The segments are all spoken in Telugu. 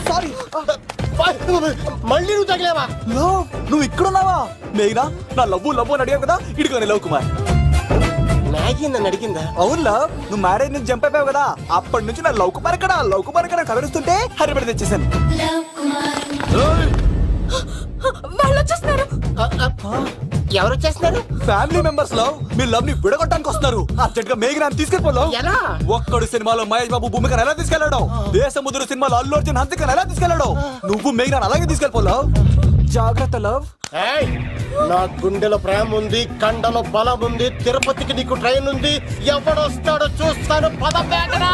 సారీ. మళ్ళీ నువ్వు తగిలేవా? లవ్, నువ్వు ఇక్కడున్నావా? మేఘనా, నా లవ్వు అని అడిగావు కదా, ఇడుకోని లవ్ కుమార్. మ్యాగీ నన్ను అడిగిందా? అవును లవ్, నువ్వు మ్యారేజ్ నుంచి జంప్ అయిపోయావు కదా, అప్పటి నుంచి నా లవ్ కుమార్ ఎక్కడ కవరిస్తుంటే హరిపడి తెచ్చేసాను. వాళ్ళు వచ్చేస్తున్నారు. ఎవరు వచ్చేస్తున్నారు? ఫ్యామిలీ మెంబర్స్ లవ్, మీ లవ్ ని విడగొట్టడానికి వస్తున్నారు. అర్జెంట్ గా మేఘనా తీసుకెళ్ళిపోతావు. ఎలా? ఒక్కడు సినిమాలో మహేష్ బాబు భూమికను ఎలా తీసుకెళ్లాడు, దేశముద్రు సినిమాలో అల్లు అర్జున్ హన్సికను ఎలా తీసుకెళ్లాడు, నువ్వు మేఘనా అలాగే తీసుకెళ్ళిపోతావు. జాగ్రత్త లవ్. నా గుండెలో ప్రేమ ఉంది, కండలో బలం ఉంది, తిరుపతికి నీకు ట్రైన్ ఉంది, ఎవడొస్తాడో చూస్తాను. పద బేటరా.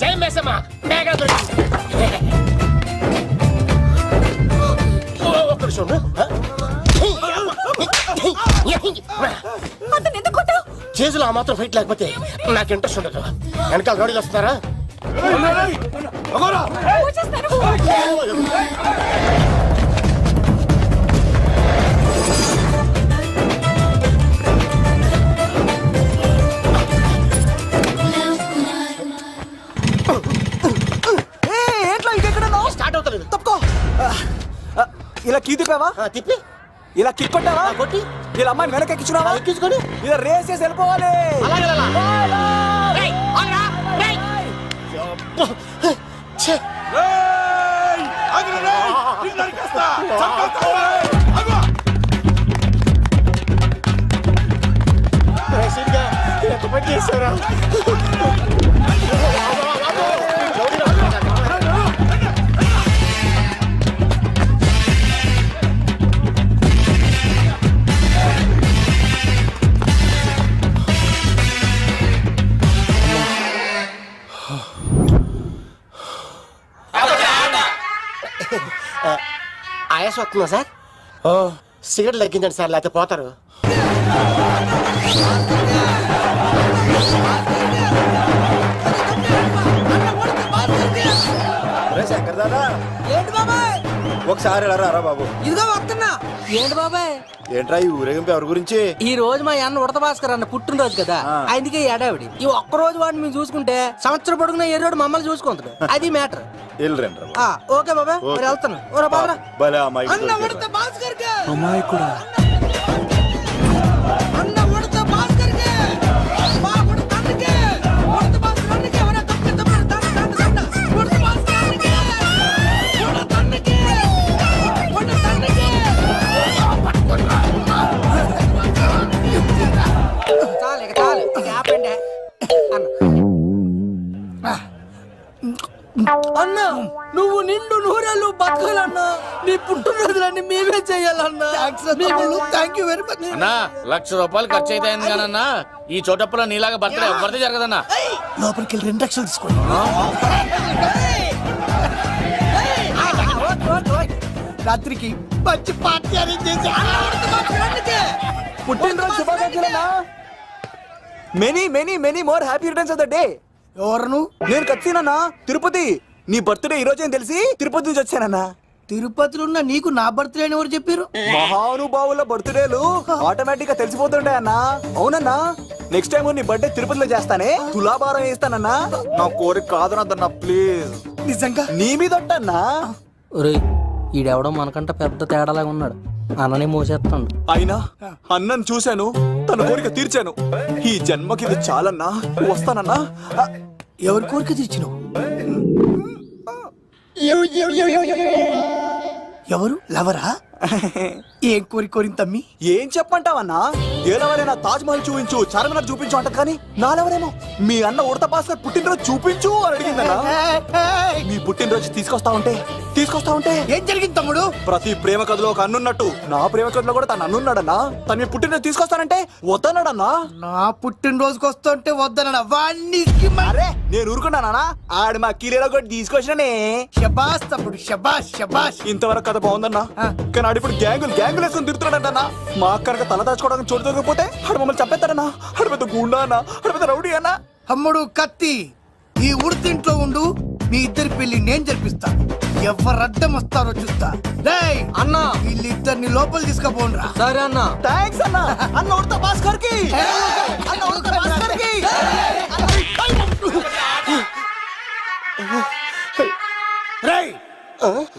జై మేసమ్మ, మేఘ దొరికింది. ఒక్క నిమిషం. అతను ఎందుకు కొట్టావు? చేతులు ఆ మాత్రం ఫైట్ లేకపోతే నాకు ఇంట్రెస్ట్ ఉండదు. వెనకాల గాడిలు వస్తున్నారా? వచ్చేస్తారు. స్టార్ట్ అవుతలేదు. తప్పుకో. ఇలా కీ తిప్పావా? తిప్పి ఇలా కిక్ కొట్టావా? కొట్టి ఇలా అమ్మాయిని వెనక ఎక్కించున్నావా? ఎక్కించుకొని ఇలా రేస్ చేసి వెళ్ళిపోవాలి. చేశారా? ఆయాసం వస్తుందా సార్? సిగరెట్ లెక్కించండి సార్, లేకపోతే పోతారు. శంకర్ దాదా, ఏంటి బాబాయ్? ఒకసారి రా బాబు. ఇదిగో వస్తున్నా. ఏంటి బాబాయ్? ఏంట్రా ఈ ఊరేగింపు ఎవరి గురించి? ఈ రోజు మా అన్న ఉడత భాస్కర్ అన్న పుట్టినరోజు కదా, అందుకే ఏడావిడి. ఈ ఒక్క రోజు వాడిని మేము చూసుకుంటే సంవత్సరం పొడుగున ఏరోడు మమ్మల్ని చూసుకుంటాడు. అది మ్యాటర్. ఓకే బాబాయ్, మరి వెళ్తాను. ఓరా బాబరా. అన్న ఉడత భాస్కర్ కే. అమ్మాయి కూడా. అన్న ఉడత భాస్కర్ కే. మా ఉడత అన్నకే. ఉడత భాస్కర్ అన్నకే. ఎవరా తప్ప ఉడత భాస్కర్ అన్నకే. ఉడత అన్నకే. ఉడత అన్నకే. చాలు ఆపండి అన్న. నువ్వు నిండు నూరేళ్ళు బతకాలన్నా. నీ పుట్టినరోజులన్నీ మేమే చెయ్యాలన్నా. థ్యాంక్ యూ వెరీ మచ్ అన్నా. 1,00,000 రూపాయలు ఖర్చు అవుతాయన్నా. ఈ చోటప్పులో నీలాగా బర్త్డే ఎవరిది జరగదన్నా. లోపలికి వెళ్ళి 2 లక్షలు తీసుకోండి. రాత్రికి మంచి పార్టీ అరేంజ్ చేసి పుట్టినరోజు శుభాకాంక్షలన్నా. Many many many more happy returns of the day. ఎవరు? నేను కత్తినన్నా, తిరుపతి. నీ బర్త్డే ఈ రోజే తెలిసి తిరుపతి నుంచి వచ్చానన్నా. తిరుపతిలో ఉన్న నీకు నా బర్త్డే అని ఎవరు చెప్పారు? మహానుభావుల బర్త్డేలు ఆటోమేటిక్ గా తెలిసిపోతుంటాయన్నా. అవునన్నా, నెక్స్ట్ టైం నీ బర్త్డే తిరుపతిలో చేస్తానే, తులాభారం వేస్తానన్నా. నా కోరిక కాదనద్దన్నా ప్లీజ్. నిజంగా నీ మీద ఒట్టన్నా. ఈడెవడో మనకంట పెద్ద తేడాలాగా ఉన్నాడు. అన్ననే మోసేస్తాడు. అయినా అన్నను చూశాను, తన కోరిక తీర్చాను. ఈ జన్మకి ఇది చాలన్నా. వస్తానన్నా. ఎవరి కోరిక తీర్చినావు? ఎవరు? లవరా? ఏం కోరిన తమ్మి? ఏం చెప్పంటావన్నా? ఏలవరైనా తాజ్ మహల్ చూపించు, చార్మినార్ చూపించు అంట, కానీ నాలెవరేమో మీ అన్న ఉడత భాస్కర్ పుట్టినరోజు చూపించు అని అడిగిందన్నా. మీ పుట్టినరోజు తీసుకొస్తా ఉంటే ఏం జరిగింది తమ్ముడు? ప్రతి ప్రేమ కథలో ఒక అన్నున్నట్టు నా ప్రేమ కథలో కూడా తను అన్నున్నాడన్నా. తను మీ పుట్టినరోజు తీసుకొస్తానంటే వద్దన్నాడన్నా. నా పుట్టినరోజుకి వస్తుంటే వద్దన్నాడా? వాణ్ణి అరే నేను ఊరుకున్నానా? ఆడు మా కీలేలో కూడా తీసుకొచ్చిననే. శబాష్ తమ్ముడు, శబాష్ శబాష్. ఇంతవరకు కథ బాగుందన్నా, కానీ ఆడు ఇప్పుడు గ్యాంగులు వేసుకుని తిరుగుతున్నాడంటన్నా. మా అక్కడికి తల దాచుకోవడానికి చోటు దొరికిపోతే ఆడు మమ్మల్ని చంపేస్తాడన్నా. ఆడు పెద్ద గుండా అన్నా, ఆడు పెద్ద రౌడీ అన్నా. తమ్ముడు కత్తి ఈ ఉడితింట్లో ఉండు, మీ ఇద్దరి పెళ్లి నేను జరిపిస్తా. ఎవరు అడ్డం వస్తారో చూస్తా. రేయ్ అన్నా వీళ్ళిద్దరిని లోపల తీసుకుపోండ్రా. సరే అన్నా. థ్యాంక్స్ అన్న. అన్న ఉడత భాస్కర్ కి. అన్న ఉడత భాస్కర్ కి. రేయ్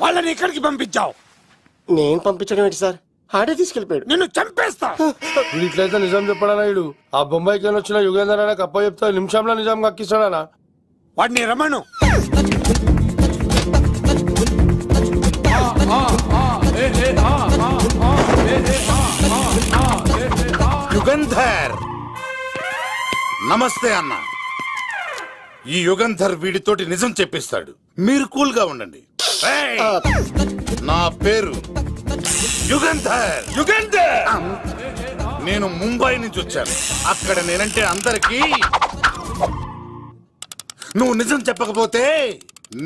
వాళ్ళని ఇక్కడికి పంపించావు. నేను పంపించడం ఏంటి సార్, ఆడే తీసుకెళ్ళిపోయాడు. నిన్ను చంపేస్తా. వీడు ఇట్లయితే నిజం చెప్పడానా? వీడు ఆ బొంబాయికి వచ్చిన యుగేందర్ అనే కప్ప చెప్తా నిమిషంలో నిజం కక్కిస్తాడా? వాడిని రమ్మను. యుగంధర్ నమస్తే అన్న. ఈ యుగంధర్ వీడితోటి నిజం చెప్పిస్తాడు, మీరు కూల్ గా ఉండండి. ఏయ్! నా పేరు యుగంధర్. యుగంధర్ నేను ముంబై నుంచి వచ్చాను. అక్కడ నేనంటే అందరికీ. నువ్వు నిజం చెప్పకపోతే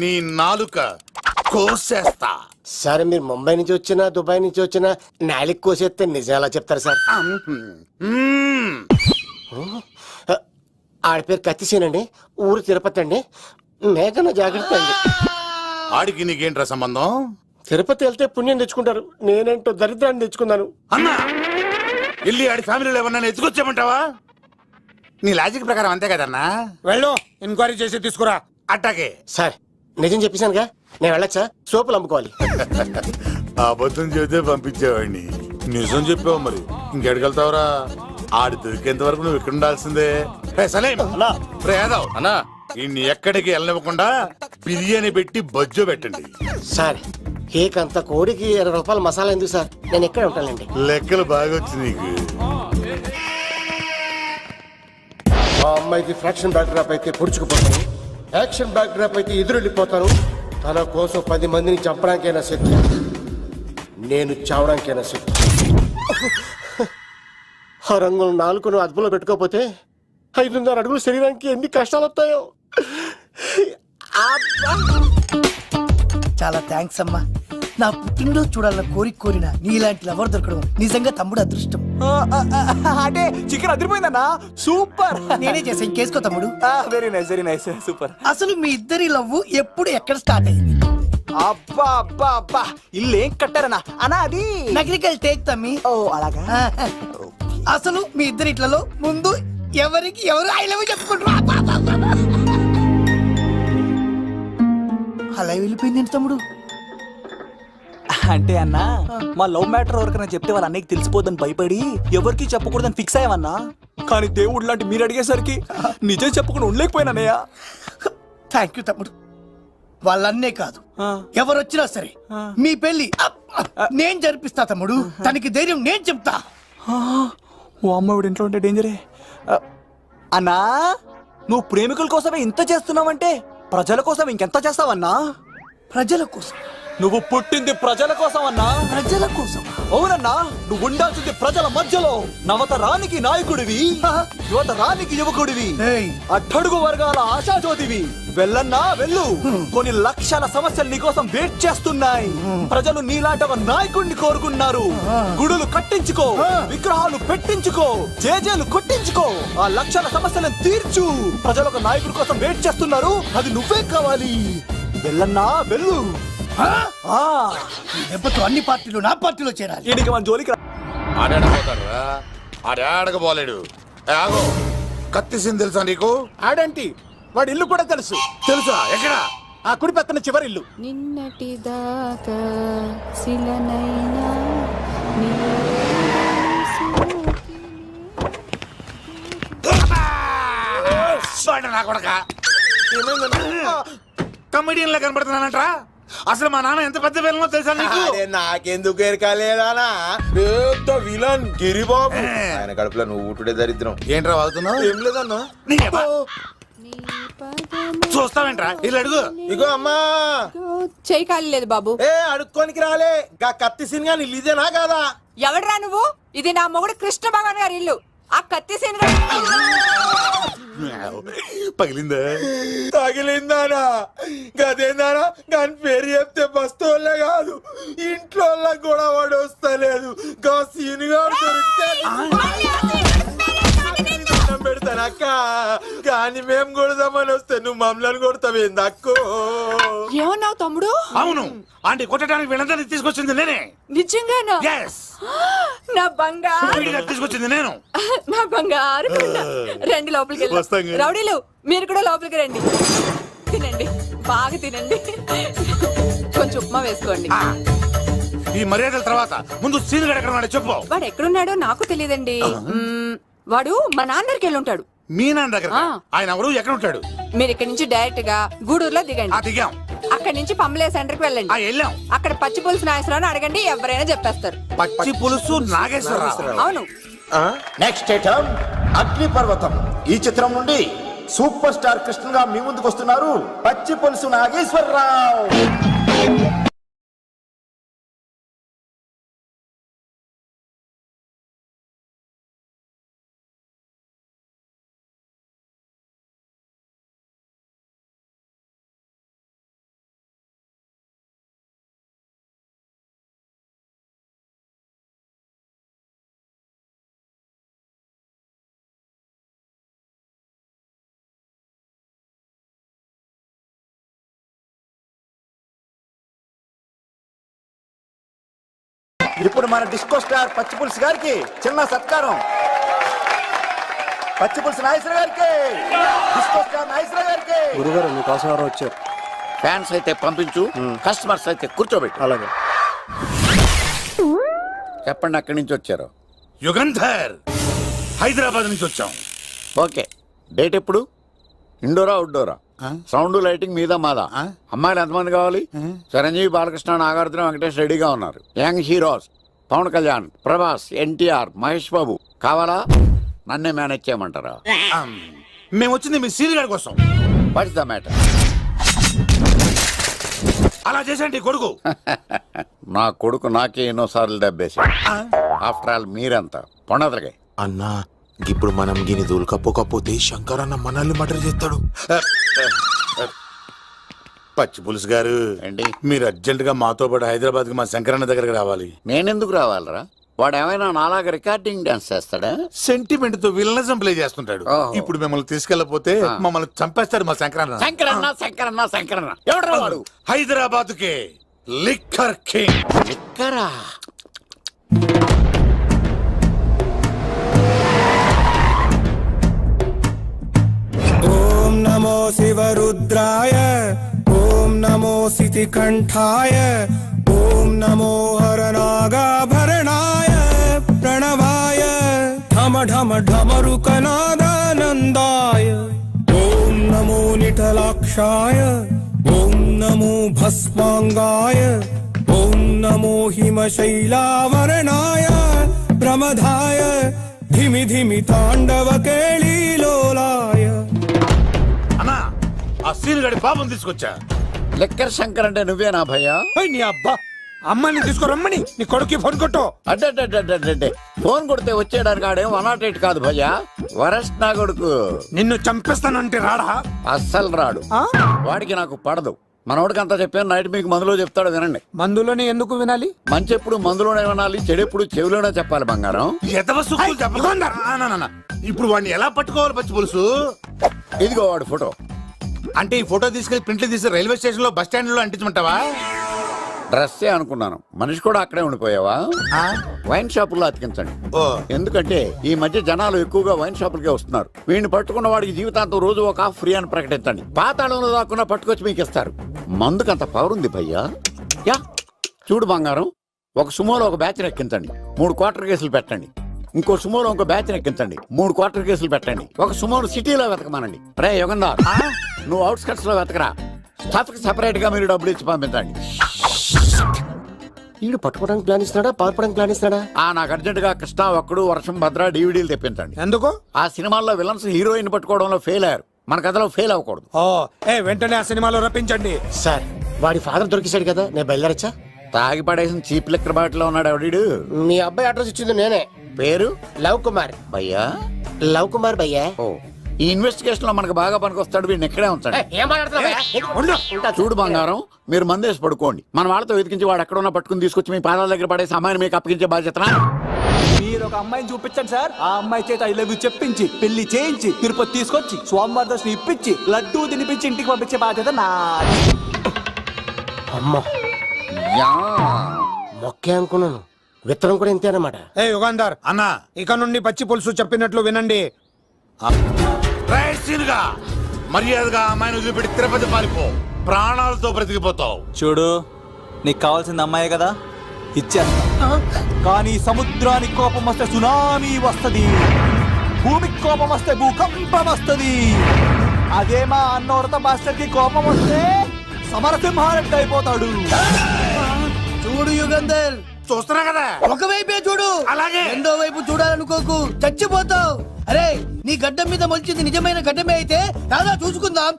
నీ నాలుక కోసేస్తా. సరే మీరు ముంబై నుంచి వచ్చినా దుబాయ్ నుంచి వచ్చినా నాలిక్ కోసేస్తే నిజం ఎలా చెప్తారు సార్? మ్మ్. ఆడ పేరు కత్తిసేనండి, ఊరు తిరుపతి అండి. మేఘన జాగ్రత్త అండి. ఆడికి నీకేంట్రా సంబంధం? తిరుపతి వెళ్తే పుణ్యం తెచ్చుకుంటారు, నేనేంటో దరిద్రాన్ని తెచ్చుకున్నాను. అన్నా వెళ్ళి ఆడి ఫ్యామిలీలో ఎవరన్నా ఎత్తుకొచ్చామంటావా? నీ లాజిక్ ప్రకారం అంతే కదన్నా. వెళ్ళు, ఎంక్వైరీ చేసి తీసుకురా. అట్టాకే. సార్ నిజం చెప్పేశానుగా, నేను వెళ్ళచ్చా? సోపులు అమ్ముకోవాలి. అబద్ధం చెబితే పంపించేవాడిని, నిజం చెప్పావు మరి ఇంకెడగలుగుతావురా? ఆడి దొరికేంత వరకు నువ్వు ఇక్కడ ఉండాల్సిందే. రే సలేం, రే యాదవ్ అన్నా ఇన్ని ఎక్కడికి వెళ్ళనివ్వకుండా బిర్యానీ పెట్టి బజ్జో పెట్టండి. సార్ కేక్ అంత కోడికి 20 రూపాయల మసాలా ఎందుకు సార్, నేను ఎక్కడ ఉంటానండి. లెక్కలు బాగా వచ్చి నీకు. మా అమ్మాయికి ఫ్రాక్షన్ బ్యాక్ డ్రాప్ అయితే పొడుచుకుపోతాను, యాక్షన్ బ్యాక్ డ్రాప్ అయితే ఎదురెళ్ళిపోతాను. తన కోసం 10 మందిని చంపడానికైనా శక్తి, నేను చావడానికైనా శక్తి. ఆ రంగులు 4 అదుపులో పెట్టుకోకపోతే 5.5 అడుగులు శరీరానికి ఎన్ని కష్టాలు వస్తాయో. చాలా థ్యాంక్స్ అమ్మా. నా పుట్టినరోజు చూడాలన్న కోరిన నీలాంటి లవర్ దొరకడం నిజంగా తమ్ముడు అదృష్టం. అంటే చికెన్ అదిరిపోయిందన్నా, సూపర్. నేనే చేసా, ఇంకేసుకో తమ్ముడు. Very nice, very nice, super. అసలు మీ ఇద్దరి లవ్ ఎప్పుడు ఎక్కడ స్టార్ట్ అయింది? అబ్బా అబ్బా అబ్బా, ఇల్లు ఏం కట్టారన్నా అన్నా? అది నగరికల్ టేక్ తమ్మి. ఓ అలాగా. అసలు మీ ఇద్దరి ఇట్లలో ముందు ఎవరికి ఎవరు ఐ లవ్ చెప్పుకుంటారు? అలా వెళ్ళిపోయింది తమ్ముడు. అంటే అన్నా మా లవ్ మ్యాటర్ ఎవరికైనా చెప్తే వాళ్ళ అన్నయ్యకి తెలిసిపోద్దని భయపడి ఎవరికి చెప్పకూడదని ఫిక్స్ అయ్యామన్నా. కానీ దేవుడు లాంటి మీరు అడిగేసరికి నిజం చెప్పకుండా ఉండలేకపోయినానయ్యా. థ్యాంక్ యూ తమ్ముడు. వాళ్ళన్నే కాదు, ఎవరు వచ్చినా సరే మీ పెళ్లి నేను జరిపిస్తా తమ్ముడు. తనకి ధైర్యం నేను చెప్తా. ఓ అమ్మవిడు ఇంట్లో ఉంటే డేంజరే. అన్నా నువ్వు ప్రేమికుల కోసమే ఇంత చేస్తున్నావంటే ప్రజల కోసం ఇంకెంత చేస్తావన్నా? ప్రజల కోసం. నువ్వు పుట్టింది ప్రజల కోసం అన్నా. ప్రజల కోసం. అవునన్నా, నువ్వు ఉండాల్సింది ప్రజల మధ్యలో. నవతరానికి నాయకుడివి, యువతరానికి యువకుడివి, ఏయ్, అట్టడుగు వర్గాల ఆశాజ్యోతివి. వెళ్ళన్నా వెళ్ళు, కొన్ని లక్షల సమస్యలు నీకోసం వెయిట్ చేస్తున్నాయి. ప్రజలు నీలాంటి ఒక నాయకుడిని కోరుకున్నారు. గుడులు కట్టించుకో, విగ్రహాలు పెట్టించుకో, జేజేలు కొట్టించుకో, ఆ లక్షల సమస్యలను తీర్చు. ప్రజలు ఒక నాయకుడి కోసం వెయిట్ చేస్తున్నారు, అది నువ్వే కావాలి. వెళ్ళన్నా వెళ్ళు. ఈ దెబ్బతో అన్ని పార్టీలు నా పార్టీలో చేరాలి. ఈయనకి మన జోలికి రా. ఆడాడపోతాడు రా, ఆడాడకపోలేడు. ఆగో, కత్తిసింది తెలుసా నీకు? ఆడంటి వాడి ఇల్లు కూడా తెలుసు. తెలుసా? ఎక్కడ? ఆ కుడి పక్కన చివరి ఇల్లు. నిన్నటి దాకా శిలనైనా కమెడియన్ లా కనబడుతున్నానంట్రా. అసలు మా నాన్న ఎంత పెద్ద విలనో తెలుసా నీకు? నాకెందుకు ఎరకాలేదానా? పెద్ద విలన్ గిరిబాబు. ఆయన కడుపులో నువ్వు ఊటుడే దరిద్రం. ఏంట్రా వాగుతున్నావు? ఏం లేదన్నా. చూస్తావేంట్రా? ఇల్లు అడుగు. ఇగో అమ్మా, చేయి ఖాళీ లేదు బాబు. ఏ అడుక్కోనికి రాలే. గా కత్తి సినిమా ఇదేనా కాదా? ఎవడరా నువ్వు? ఇది నా మొగుడు కృష్ణ భగవాన్ గారి ఇల్లు. ఆ కత్తి సీన్ పగిలిందా? తగిలిందానా? గదేందానా? దాని పేరు చెప్తే బస్తోళ్ళే కాదు, ఇంట్లో కూడా వాడు వస్తలేదు. గా సీనుగా దొరికితే పెడతాను అక్క, కానీ మేము కొడదామని వస్తే నువ్వు మమ్మల్ని కొడతావేంది అక్కో? ఏమన్నావు తమ్ముడు? అవును, ఆంటీ కొట్టడానికి వీళ్ళందరినీ తీసుకొచ్చింది నేనే. నిజంగానా? ఎస్, నా బంగారు తీసుకొచ్చింది నేను. నా బంగారు కొండ. రండి లోపలికి వస్తాం వెళ్దాం. కానీ. రౌడీలు మీరు కూడా లోపలికి రండి. తినండి, బాగా తినండి. కొంచెం ఉప్మా వేసుకోండి. ఈ మర్యాదల తర్వాత ముందు సీన్ ఎక్కడ ఉన్నాడో చెప్పు. వాడు ఎక్కడున్నాడో నాకు తెలియదండి. వాడు మా నాన్న దగ్గరికి వెళ్ళి ఉంటాడు. మీ నాన్న దగ్గర ఆ. ఆయన ఎవరు, ఎక్కడ ఉంటాడు? మీరు ఇక్కడ నుంచి డైరెక్ట్ గా గూడూరులో దిగండి. దిగాం. అక్కడ నుంచి పంబలే సెంటర్ కి వెళ్ళండి. వెళ్ళాం. అక్కడ పచ్చి పులుసు నాగేశ్వరరావు అడగండి, ఎవరైనా చెప్పేస్తారు. పచ్చి పులుసు నాగేశ్వరరావు. అవును. నెక్స్ట్ ఐటమ్ అగ్ని పర్వతం. ఈ చిత్రం నుండి సూపర్ స్టార్ కృష్ణగా మీ ముందుకు వస్తున్నారు పచ్చి పులుసు నాగేశ్వరరావు. ఇప్పుడు మన డిస్కో స్టార్ పచ్చి పులుసు గారికి చిన్న సత్కారం. పచ్చి పులుసు నాగేశ్వర గారికి, డిస్కో స్టార్ నాగేశ్వర గారికి. గురుగారు మీకోసం ఎవరో వచ్చారు. ఫ్యాన్స్ అయితే పంపించు, కస్టమర్స్ అయితే కూర్చోబెట్టు. అలాగే. చెప్పండి, అక్కడి నుంచి వచ్చారు. యుగంధర్, హైదరాబాద్ నుంచి వచ్చాం. ఓకే, డేట్ ఎప్పుడు? ఇండోరా అవుట్డోరా? సౌండ్ లైటింగ్ మీద మాదా? అమ్మాయిలు ఎంతమంది కావాలి? చిరంజీవి, బాలకృష్ణ, నాగార్జున, వెంకటేష్ రెడీగా ఉన్నారు. యంగ్ హీరోస్ పవన్ కళ్యాణ్, ప్రభాస్, ఎన్టీఆర్, మహేష్ బాబు కావాలా? నన్నే మేనేజ్ చేయమంటారా? మేము వచ్చింది మీ సీన్ గారి కోసం. What's the matter? అలా చేసేంటి కొడుకు? నా కొడుకు నాకే ఎన్నోసార్లు దెబ్బేసి. ఆఫ్టర్ ఆల్ మీరంతా పొండదలకే. అన్నా, ఇప్పుడు మనం గిని దూల్కపోతే శంకర్ అన్న మనల్ని మర్డర్ చేస్తాడు. పచ్చి పులుసు గారు ఏంటి? మీరు అర్జెంట్ గా మాతో పాటు హైదరాబాద్ కి మా శంకరన్న దగ్గరకు రావాలి. నేనెందుకు రావాలరా? వాడు ఏమైనా నాలాగా రికార్డింగ్ డాన్స్ చేస్తాడా? సెంటిమెంట్ తో విలనిజం ప్లే చేస్తుంటాడు. ఓహో. ఇప్పుడు మిమ్మల్ని తీసుకెళ్లపోతే మమ్మల్ని చంపేస్తాడు మా శంకరన్న. శంకరన్న శంకరన్న శంకరన్న ఎవడ్రా వాడు? హైదరాబాద్ కే లిక్కర్ కింగ్. లిక్కరా? ఓం నమో శివరుద్రాయ, ఓం నమో సితికంఠాయ, ఓం నమో హరనాగాభరణాయ ప్రణవాయ ఢమ ఢమ ఢమరుకనాదానందాయ, ఓం నమో నిటలాక్షాయ, ఓం నమో భస్మాంగాయ, ఓం నమో హిమశైలావరణాయ ప్రమదాయ ధిమి ధిమి తాండవ కేళీలోలాయ. అన్నా, ఆ సీన్ గడి బాబుని తీసుకొచ్చా. లిక్కర్ శంకర్ అంటే నువ్వేనా భయ్యా? నీ అబ్బా, అమ్మాయిని తీసుకురమ్మని నీ కొడుకు ఫోన్ కొట్టు. అడ్డే ఫోన్ కొడితే వచ్చేయడానికి ఆడేం 108 కాదు భయ్యా, వరస్ట్ నా కొడుకు. నిన్ను చంపేస్తానంటే రాడా? అస్సలు రాడు. వాడికి నాకు పడదు. మనోడికి అంతా చెప్పాను, నైట్ మీకు మందులో చెప్తాడు వినండి. మందులోనే ఎందుకు వినాలి? మంచి ఎప్పుడు మందులోనే వినాలి, చెడు ఎప్పుడు చెవిలోనే చెప్పాలి బంగారం. ఎదవ సుక్కులు చెప్పకుండా. ఇప్పుడు వాడిని ఎలా పట్టుకోవాలి పచ్చి పులుసు? ఇదిగో వాడు ఫోటో. అంటే ఈ ఫోటో తీసుకెళ్లి ప్రింట్లు తీసి రైల్వే స్టేషన్ లో బస్ స్టాండ్ లో అంటించమంటావా? డ్రెస్సే అనుకున్నాను, మనిషి కూడా అక్కడే ఉండిపోయావా? వైన్ షాపుల్లో అతికించండి. ఎందుకంటే ఈ మధ్య జనాలు ఎక్కువగా వైన్ షాపులకే వస్తున్నారు. వీడిని పట్టుకున్న వాడికి జీవితాంతం రోజు ఒక ఆఫ్ ఫ్రీ అని ప్రకటించండి. పాతాళంలో దాక్కున్నా పట్టుకొచ్చి మీకు ఇస్తారు. మందుకంత పవర్ ఉంది భయ్యా. యా చూడు బంగారం, ఒక సుమోలో ఒక బ్యాచ్ ఎక్కించండి, 3 క్వార్టర్ కేసులు పెట్టండి. ఇంకో సుమోలో ఇంకో బ్యాచ్ ఎక్కించండి, 3 క్వార్టర్ కేసులు పెట్టండి. ఒక సుమోను సిటీలో వెతకమానండి. రే యుగంధర్, నువ్వు అవుట్స్కట్స్ లో వెతకరా. స్టాఫ్ కి సెపరేట్ గా మీరు డబ్బులు ఇచ్చి పంపించండి. వీడు పట్టుకోవడానికి ప్లాన్ ఇస్తున్నాడా, పాల్పడానికి ప్లాన్ ఇస్తున్నాడా? నాకు అర్జెంట్ గా కృష్ణ, ఒక్కడు, వర్షం, భద్ర డివిడీలు తెప్పించండి. ఎందుకు? ఆ సినిమాల్లో విలన్స్ హీరోయిన్ పట్టుకోవడంలో ఫెయిల్ అయ్యారు, మన కథలో ఫెయిల్ అవ్వకూడదు. వెంటనే ఆ సినిమాలో రప్పించండి. సార్, వాడి ఫాదర్ దొరికేశాడు కదా, నేను బయలుదేరచ్చా? తాగి పడేసిన చీప్ లెక్కర్ బాటిలో ఉన్నాడు ఎవడీడు? మీ అబ్బాయి అడ్రస్ ఇచ్చింది నేనే. పేరు? లవ్ కుమార్. భయ్యా? లవ్ కుమార్ భయ్యా. ఓ, ఈ ఇన్వెస్టిగేషన్ లో మనకు బాగా పనికొస్తాడు, వీడిని ఎక్కడే ఉంచండి. చూడు బంగారం, మీరు మందేసి పడుకోండి. మన వాళ్ళతో వెతికించి వాడు ఎక్కడ ఉన్నా పట్టుకుని తీసుకొచ్చి మీ పాదాల దగ్గర పడేసి అమ్మాయిని మీకు అప్పగించే బాధ్యత. మీరు ఒక అమ్మాయిని చూపించండి సార్. ఆ అమ్మాయి చేత ఐ లవ్ యూ చెప్పించి పెళ్లి చేయించి తిరుపతి తీసుకొచ్చి స్వామివారి దర్శనం ఇప్పించి లడ్డూ తినిపించి ఇంటికి పంపించే బాధ్యత నాది. అమ్మ యా. మొక్కే అనుకున్నాను, విత్తనం కూడా ఇంతే అన్నమాట. ఏ యుగాంధర్ అన్నా ఇక నుండి పచ్చి పులుసు చెప్పినట్లు వినండి. రైసీనుగా మర్యాదగా అమ్మాయిని వదిలిపెట్టి తిరుపతి పారిపో, ప్రాణాలతో బ్రతికిపోతావు. చూడు, నీకు కావాల్సింది అమ్మాయే కదా, ఇచ్చేస్తా. కానీ సముద్రానికి కోపం వస్తే సునామీ వస్తది, భూమికి కోపం వస్తే భూకంపం వస్తది. అదే మా అన్నోడత మాస్టర్ కి కోపం వస్తే సమరసింహారెడ్డి అయిపోతాడు. చూడు యుగంధర్, చూస్తున్నా కదా. ఒకవైపే చూడు, అలాగే. రెండో వైపు చూడాలనుకోకు, చచ్చిపోతావు. అరే, నీ గడ్డం మీద మొలిచింది నిజమైన గడ్డమే అయితే రాదా చూసుకుందాం.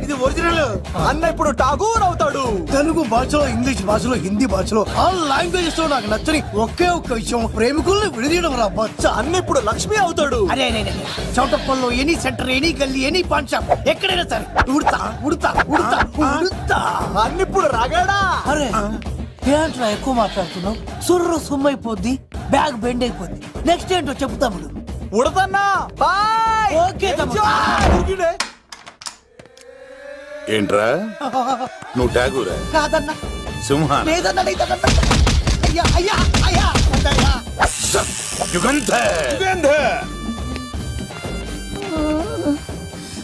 ఇది ఒరిజినల్. అన్న ఇప్పుడు ఠాగూర్ అవుతాడు. తెలుగు భాషలో, ఇంగ్లీష్ భాషలో, హిందీ భాషలో ఆల్ లాంగ్వేజెస్ లో నాకు నచ్చని ఒకే ఒక్క విషయం, ప్రేమికుల్ని విడదీయడం రా బచ్చ. అన్న ఇప్పుడు లక్ష్మి అవుతాడు. అరే చౌటప్పల్లో ఎనీ సెంటర్, ఎనీ గల్లీ, ఎనీ పాన్ షాప్, ఎక్కడైనా సరే ఉడతా ఉడతా ఉడతా ఉడతా. అన్న ఇప్పుడు రగడా. అరే ఏంట్రా ఎక్కువ మాట్లాడుతున్నావు? సుర్రు సుమ్మైపోద్ది, బ్యాగ్ బెండ్ అయిపోద్ది. నెక్స్ట్ ఏంటో చెప్తాముడు. ఉడతన్నా బాయ్. ఓకే తమ్ముడు. ఏంట్రా నువ్వు ఠాగూరా? కాదన్నా, సింహాన్? లేదన్నా, లేదన్నా. అయ్యా అయ్యా అయ్యా వద్దయ్యా. యుగంధర్.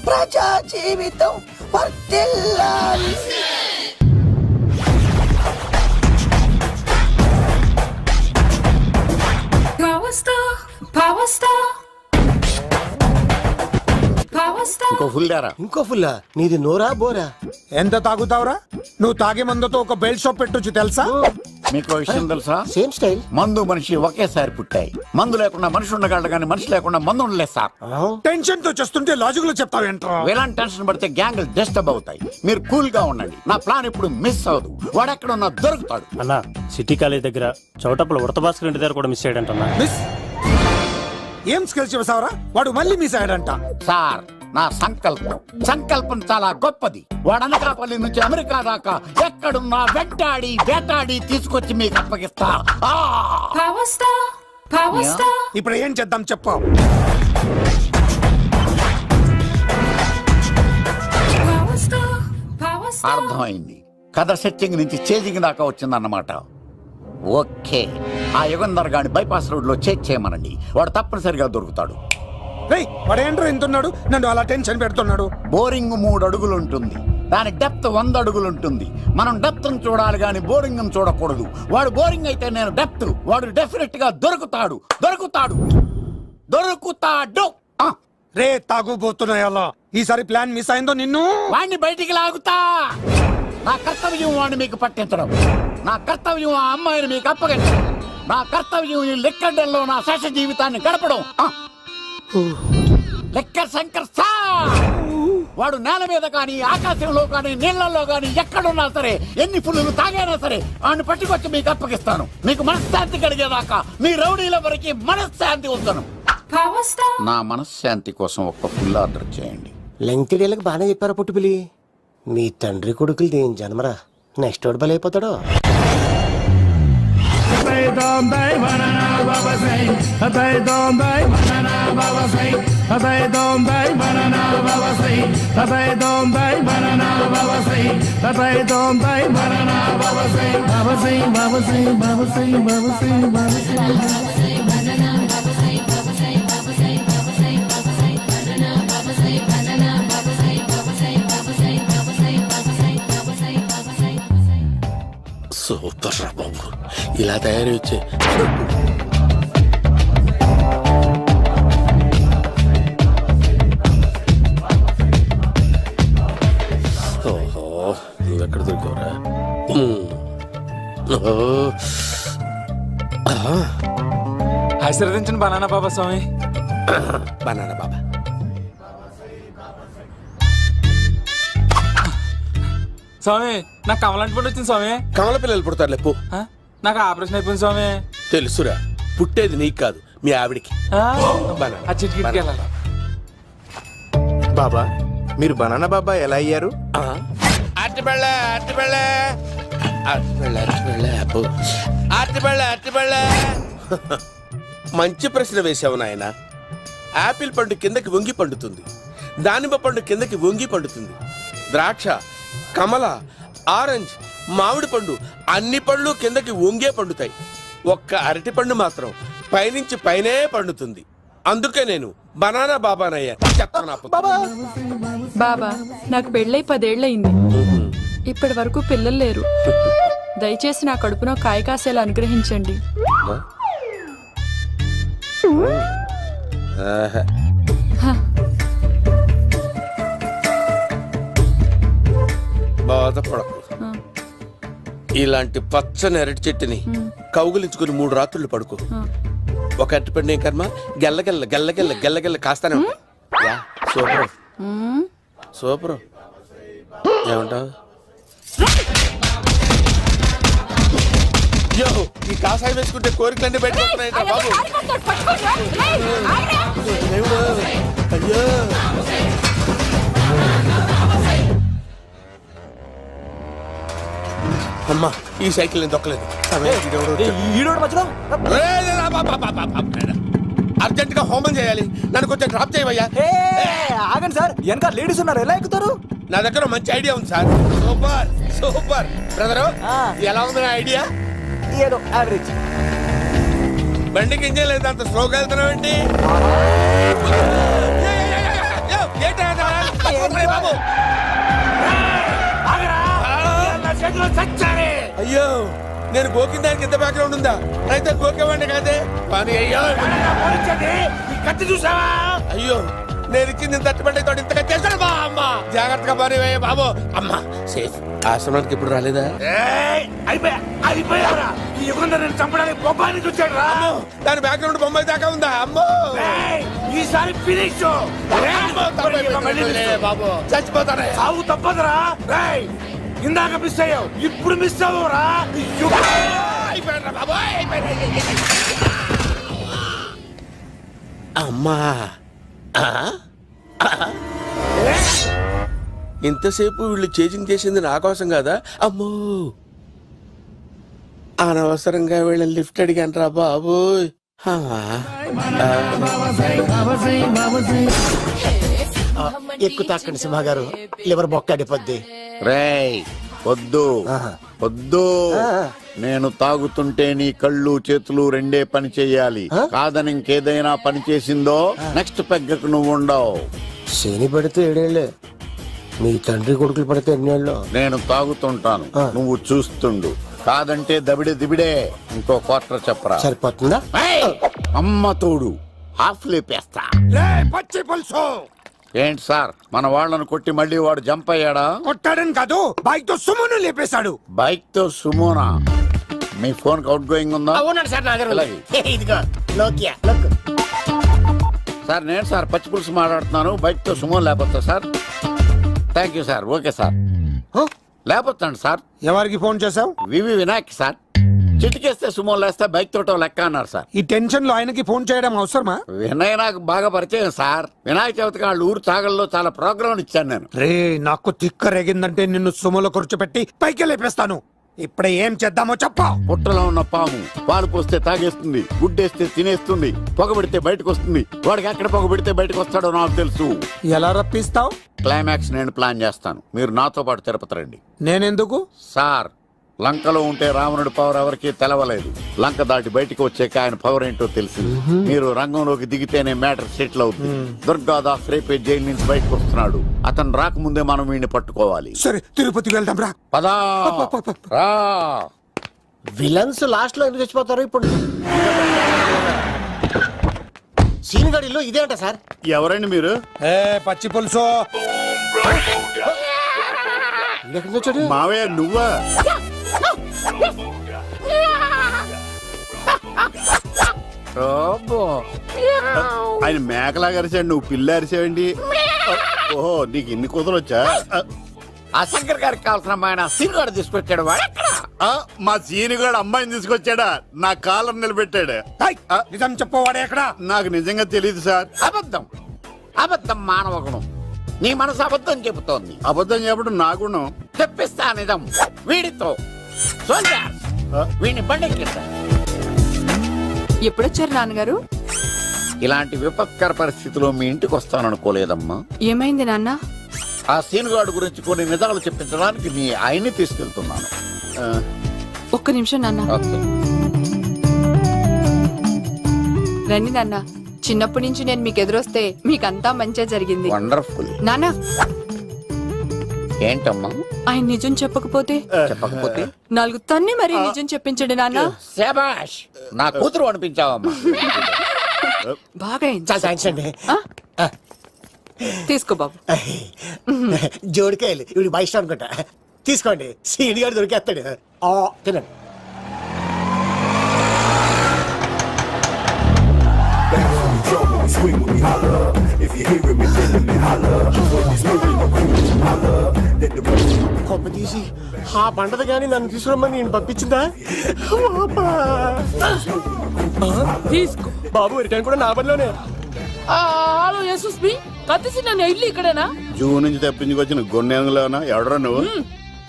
ప్రజా జీవితం వర్ధిల్లాలి. ఇంకో ఫుల్ దారా. ఇంకో ఫుల్లా? నీది నోరా బోరా? ఎంత తాగుతావురా? నువ్వు తాగే మందుతో ఒక బెల్ట్ షాప్ పెట్టొచ్చు తెలుసా? మీకు విషయం తెలుసా? Same style. మందు మనిషి ఒకేసారి పుట్టాయి. మందు లేకుండా మనిషి ఉండగలడు కానీ మనిషి లేకుండా మందు ఉండలేదు సార్. టెన్షన్ తో చేస్తుంటే లాజిక్ లో చెప్తావేంట్రా? ఎలాంటి టెన్షన్ పడితే గ్యాంగ్ డిస్టర్బ్ అవుతాయి. మీరు కూల్ గా ఉండండి. నా ప్లాన్ ఇప్పుడు మిస్ అవ్వదు. వాడెక్కడున్నా దొరుకుతాడు. అన్నా, సిటీ కాలేజ్ దగ్గర చౌటప్పల ఉడత భాస్కర్ ఇంటి దగ్గర కూడా మిస్ అయ్యాడంటన్నా. మిస్ ఏం స్కిల్స్ చేసావరా? వాడు మళ్ళీ మిస్ అయ్యాడంట. సార్, నా సంకల్పం చాలా గొప్పది. వాడు అనకాపల్లి నుంచి అమెరికా దాకా ఎక్కడున్నా వెంటాడి వేటాడి తీసుకొచ్చి మీకు అప్పగిస్తా. ఇప్పుడు ఏం చేద్దాం చెప్పు. అర్థమైంది. కథ సెట్టింగ్ నుంచి చేజింగ్ దాకా వచ్చిందన్నమాట. ఓకే, ఆ యుగంధర్ గాని బైపాస్ రోడ్ లో చేయమనండి. వాడు తప్పనిసరిగా దొరుకుతాడు. వాడేంట్రో ఎంతున్నాడు, నన్ను అలా టెన్షన్ పెడుతున్నాడు. బోరింగ్ 3 అడుగులు ఉంటుంది, దాని డెప్త్ 100 అడుగులు ఉంటుంది. మనం డెప్త్ చూడాలి గాని బోరింగ్ చూడకూడదు. వాడు బోరింగ్ అయితే నేను డెప్త్. వాడు డెఫినెట్ గా దొరుకుతాడు. రే తాగుబోతున్నాయా? ఈసారి ప్లాన్ మిస్ అయిందో నిన్ను వాడిని బయటికి లాగుతా. నా కర్తవ్యం వాడిని మీకు పట్టించడం. నా కర్తవ్యం ఆ అమ్మాయిని మీకు అప్పగించడం. నా కర్తవ్యం ఈ లెక్కడల్లో నా శేష జీవితాన్ని గడపడం. లెక్కర్ శంకర్ సార్, వాడు నేల మీద కానీ ఆకాశంలో కానీ నీళ్లలో కానీ ఎక్కడున్నా సరే, ఎన్ని పుల్లులు తాగైనా సరే వాడిని పట్టుకొచ్చి మీకు అప్పగిస్తాను. మీకు మనశ్శాంతి కలిగేదాకా మీ రౌడీల వరకు మనశ్శాంతి ఉందను. నా మనశ్శాంతి కోసం ఒక్క ఫుల్ ఆర్డర్ చేయండి. లెంగ్త్ డేలకు బాగానే చెప్పారా పుట్టుపిలి? మీ తండ్రి కొడుకులు దేని జన్మరా, నెక్స్ట్ వాడు బలైపోతాడో. సూపర్ రా బాబు, ఇలా తయారు వచ్చే. ఓహో, నువ్వెక్కడ దొరికావురా? ఆశీర్వదించండి బనానా బాబా స్వామి. బనానా బాబా. స్వామి, నాకు కమలాంటి పండు వచ్చింది స్వామి. కమల పిల్లలు పుడతారు లేపు. నాకు ఆపరేషన్ అయిపోయింది స్వామి. తెలుసురా, పుట్టేది నీకు కాదు మీ ఆవిడికి. ఆ చిటికి బాబా, మీరు బనానా బాబా ఎలా అయ్యారు? మంచి ప్రశ్న వేశావు నాయన. యాపిల్ పండు కిందకి వంగి పండుతుంది, దానిమ్మ పండు కిందకి వంగి పండుతుంది, ద్రాక్ష, కమల, ఆరెంజ్, మామిడి పండు అన్ని పళ్ళు కిందకి వంగే పండుతాయి. ఒక్క అరటి పండు మాత్రం పైనుంచి పైనే పండుతుంది. అందుకే నేను బనానా బాబానయ్యా. బాబా నాకు పెళ్ళై 10 ఏళ్ళయింది. ఇప్పటి వరకు పిల్లలు లేరు. దయచేసి నా కడుపున కాయ కాసేలా అనుగ్రహించండి. బాధపడకు. ఇలాంటి పచ్చని అరటి చెట్టుని కౌగులించుకుని 3 రాత్రులు పడుకో. ఒక అరటి పండు ఏం కర్మ, గెల్లగెల్ల గెల్లగెల్ల గెల్లగెల్ల కాస్తానే ఉంటాయి. Yeah, super super. ఏమంటావు? యో, ఈ కాసాయి వేసుకుంటే కోరికలన్నీ బయటకొస్తున్నాయి బాబు. దేవుడు, అయ్యో. అమ్మా, ఈ సైకిల్ నేను దొక్కలేదు. అర్జెంట్ గా హోమం చేయాలి, నన్ను కొంచెం డ్రాప్ చేయవయ్యా. ఆగండి సార్, వెనక లేడీస్ ఉన్నారు, ఎలా ఎక్కుతారు? నా దగ్గర మంచి ఐడియా ఉంది సార్. సూపర్ సూపర్ బ్రదరు, ఎలా ఉంది నా ఐడియా? ఏదో యావరేజ్. బండికి ఇంజన్ లేదు, అంత స్లోగా వెళ్తున్నావేంటి? బాబు అయ్యో, నేను గోకిన దానికి ఎంత బ్యాక్గ్రౌండ్ ఉందా? అయితే గోకేవాడిని కాదే. కానీ అయ్యో కత్తి చూసావా? అయ్యో, నేను ఇచ్చింది తట్టుబడి తోటి ఇంతగా చేశాను బా. అమ్మ జాగ్రత్తగా పని వేయ బాబు. అమ్మ సేఫ్. ఆశ్రమానికి ఇప్పుడు రాలేదా? అయిపోయారా? ఈ యుగంలో నేను చంపడానికి బొమ్మానికి వచ్చాడు రా. దాని బ్యాక్గ్రౌండ్ బొమ్మాయి దాకా ఉందా? అమ్మో, ఈసారి ఫినిష్ బాబు. చచ్చిపోతానే, సాగు తప్పదురా. ఇందాక మిస్ అయ్యావు, ఇప్పుడు మిస్ అవ్వరా. అమ్మా, ఇంతసేపు వీళ్ళు చేజింగ్ చేసింది నా కోసం కాదా? అమ్మో, అనవసరంగా వీళ్ళని లిఫ్ట్ అడిగాను బాబు. ఎక్కు తాకండి సింహ గారు, లివర్ బొక్క అడిపోద్ది. రేయ్ వద్దు వద్దు, నేను తాగుతుంటే నీ కళ్ళు చేతులు రెండే పని చెయ్యాలి. కాదని ఇంకేదైనా పని చేసిందో నెక్స్ట్ పెగ్గకు నువ్వు ఉండవు. శని పడితే 7 ఏళ్ళే, మీ తండ్రి కొడుకులు పడితే 8 ఏళ్ళు. నేను తాగుతుంటాను, నువ్వు చూస్తుండు. కాదంటే దబిడే దిబిడే. ఇంకో క్వార్టర్ చెప్పరా? సరిపోతుందా? అమ్మ తోడు, హాఫ్ లేపేస్తా. పచ్చి పులుసు. ఏంటి సార్, మన వాళ్ళను కొట్టి మళ్ళీ వాడు జంప్ అయ్యాడా? కొట్టాడని కాదు, బైక్ తో సుమ్మును లేపేశాడు. బైక్ తో సుమోనా? మీ ఫోన్ అవుట్ గోయింగ్ ఉందా? అవునండి సార్, నా దగ్గర ఇదిగో నోకియా. సార్ నేను సార్ పచ్చి పులుసు మాట్లాడుతున్నాను. బైక్ తో సుమో లేకపోతా sir? Thank you sir. Okay sir, లేకపోతాండి సార్. ఎవరికి ఫోన్ చేసావు? వివి వినాయక్ సార్. చిటికేస్తే సుమో లేస్తే బైక్ తోటో లెక్క అన్నారు సార్. ఈ టెన్షన్ లో ఆయనకి ఫోన్ చేయడం అవసరమా? వినయ్ నాకు బాగా పరిచయం సార్. వినాయక చవితికి వాళ్ళ ఊరు చాగల్లో చాలా ప్రోగ్రాం ఇచ్చాను నేను. రే, నాకు తిక్క రేగిందంటే నిన్ను సుమోలో కూర్చోపెట్టి పైకి లేపేస్తాను. ఇప్పుడే ఏం చేద్దామో చెప్పా. పుట్టలో ఉన్న పాము పాలు పోస్తే తాగేస్తుంది, గుడ్డేస్తే తినేస్తుంది, పొగబెడితే బయటకు వస్తుంది. వాడికి ఎక్కడ పొగబెడితే బయటకు వస్తాడో నాకు తెలుసు. ఎలా రప్పిస్తావు? క్లైమాక్స్ నేను ప్లాన్ చేస్తాను, మీరు నాతో పాటు తిరుపతి రండి. నేనెందుకు? సార్, లంకలో ఉంటే రావణుడి పవర్ ఎవరికి తెలవలేదు. లంక దాటి బయటకు వచ్చాక ఆయన పవర్ ఏంటో తెలిసింది. మీరు రంగంలోకి దిగితేనే మ్యాటర్ సెటిల్ అవుతుంది. దుర్గాదాస్ రేపే జైలు నుంచి బయటకు వస్తున్నాడు. అతను రాకముందే మనం వీడిని పట్టుకోవాలి. సరే, తిరుపతికి వెళ్దాం రా. పదా రా. విలన్స్ లాస్ట్ లో ఎందుకు చచ్చిపోతారు? ఇప్పుడు సీన్ గడిలో ఇదే అంట సార్. ఎవరండి మీరు? పచ్చి పులుసు. మావయ్య నువ్వా? ఆయన మేకలాగా అరిచాడు, నువ్వు పిల్ల అరిచావండి. ఓహో, నీకు ఇన్ని కుదరలు వచ్చా? ఆ శంకర్ గారికి కావాల్సిన అమ్మాయి సీనుగాడు తీసుకొచ్చాడు. మా సీనుగాడు అమ్మాయిని తీసుకొచ్చాడా? నా కాలం నిలబెట్టాడు. నిజం చెప్పవాడే ఎక్కడ? నాకు నిజంగా తెలియదు సార్. అబద్ధం అబద్ధం మానవ గుణం. నీ మనసు అబద్ధం చెబుతోంది. అబద్ధం చెప్పడం నా గుణం. చెప్పిస్తా నిజం వీడితో. వీడిని బండెక్కిస్తా. ఎప్పుడొచ్చారు నాన్నగారు? ఇలాంటి విపత్కర పరిస్థితిలో మీ ఇంటికి వస్తాననుకోలేదమ్మా. ఏమైంది నాన్న? ఆ సీనుగాడు గురించి కొన్ని నిజాలు చెప్పించడానికి మీ ఆయన్ని తీసుకెళ్తున్నాను. ఒక్క నిమిషం నాన్న. ఓకే. రండి నాన్న. చిన్నప్పటి నుంచి నేను మీకు ఎదురొస్తే మీకంతా మంచిగా జరిగింది. వండర్ఫుల్. నాన్న, ఏంటమ్మా? ఆయన నిజం చెప్పకపోతే చెప్పకపోతే 4 తన్ని మరి నిజం చెప్పించండి నాన్న. శాబాష్, నా కూతురు అనిపించావమ్మా. బాగా అయింది. చాలా థ్యాంక్స్ అండి. తీసుకో బాబు. జోడికాయలు ఇవి బయట అనుకుంటా. తీసుకోండి, సీని గారు దొరికేస్తాడు. తినండి. కొమ్మ తీసి ఆ పంటది కానీ నన్ను తీసుకురమ్మని నేను పంపించిందా? తీసుకో బాబు రిటర్న్ కూడా నా పనిలోనే. హలో యశస్వి, కత్తిసి నన్ను ఇల్లు ఇక్కడేనా? జూ నుంచి తప్పించుకొచ్చిన గొన్నెంగులోనా ఎవడరా నువ్వు?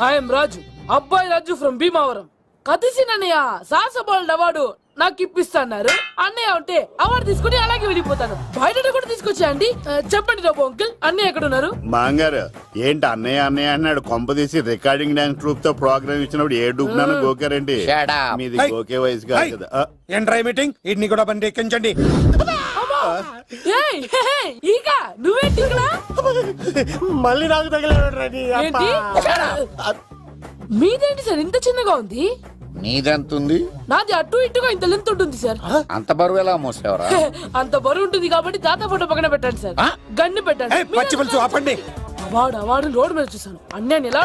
ఐఎమ్ రాజు, అబ్బాయి రాజు ఫ్రమ్ భీమావరం. కత్తిసి నన్నయ్య సాసబాల్ అవార్డు నాకు ఇప్పిస్తున్నారు. అన్నయ్య ఉంటే అవార్డు తీసుకుని అలాగే వెళ్ళిపోతాను. బయట కూడా తీసుకొచ్చా అండి. చెప్పండి రాబు అంకుల్, అన్నయ్య ఎక్కడ ఉన్నారు? మాంగారు ఏంటి అన్నయ్య అన్నయ్య అన్నాడు? కొంప తీసి రికార్డింగ్ డాన్స్ ట్రూప్ తో ప్రోగ్రామ్ ఇచ్చినప్పుడు ఏ డూబ్నాను గోకారండి? Shut up. మీది గోకే వయసు కాదు కదా. ఏంట్రై మీటింగ్? ఇడ్ని కూడా బండి ఎక్కించండి. ఈక నువ్వేంటి ఇక్కడ? మళ్ళీ నాకు తగిలాడు. ఏంటి? మీదేంటి సార్ ఇంత చిన్నగా ఉంది? నీదెంతుంది? నాది అటు ఇటుగా ఇంత లెంత్ ఉంటుంది సార్. అంత బరువు ఎలా మోసేవరా? అంత బరువు ఉంటుంది కాబట్టి తాత ఫోటో పక్కన పెట్టండి సార్. గన్ను పెట్టండి. పచ్చి పులుసు ఆపండి. అవార్డు రోడ్డు మీద చూసాను. అన్నయ్య ఎలా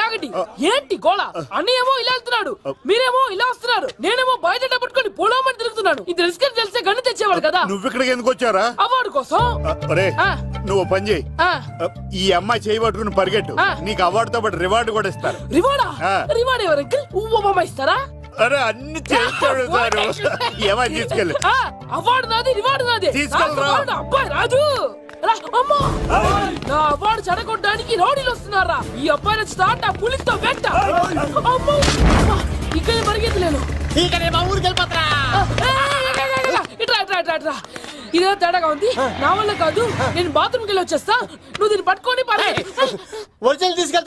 ఆగండి. ఏంటి గోళ? అన్నయ్య ఏమో ఇలా వెళ్తున్నాడు, మీరేమో ఇలా వస్తున్నారు, నేనేమో బయట పట్టుకొని పోలోమని తిరుగుతున్నాను. ఇది రిస్క్ తెలిస్తే గన్ను తెచ్చేవాడు కదా. నువ్వు ఇక్కడికి ఎందుకు వచ్చారా? అవార్డు కోసం. ఒరే నువ్వు పని చేయి, ఆ, ఈ అమ్మాయి చేయి పట్టుకుని పరిగెట్టు. నీకు అవార్డు తో పాటు రివార్డు కూడా ఇస్తారు. రివార్డా? రివార్డ్ ఎవరు అంకుల్? ఉవ్వమ్మ ఇస్తారా? అరే అన్ని చేస్తాడు సార్. ఏమై తీసుకెళ్ళి అవార్డు నాది, రివార్డు నాది. తీసుకెళ్ళరా. అబ్బాయి రాజు రా. అమ్మో, నా అవార్డు చెడగొట్టడానికి రౌడీలు వస్తున్నారా? ఈ అబ్బాయి నచ్చి తాట పులితో వెంట. అమ్మో, ఇక్కడ పరిగెత్తలేను. ఇట్రా. ఇదే తేడాగా ఉంది. నా వల్ల కాదు, నేను బాత్రూమ్కి వెళ్ళి వచ్చేస్తా. నువ్వు దీన్ని పట్టుకొని ఒరిజినల్ తీసుకెళ్తా.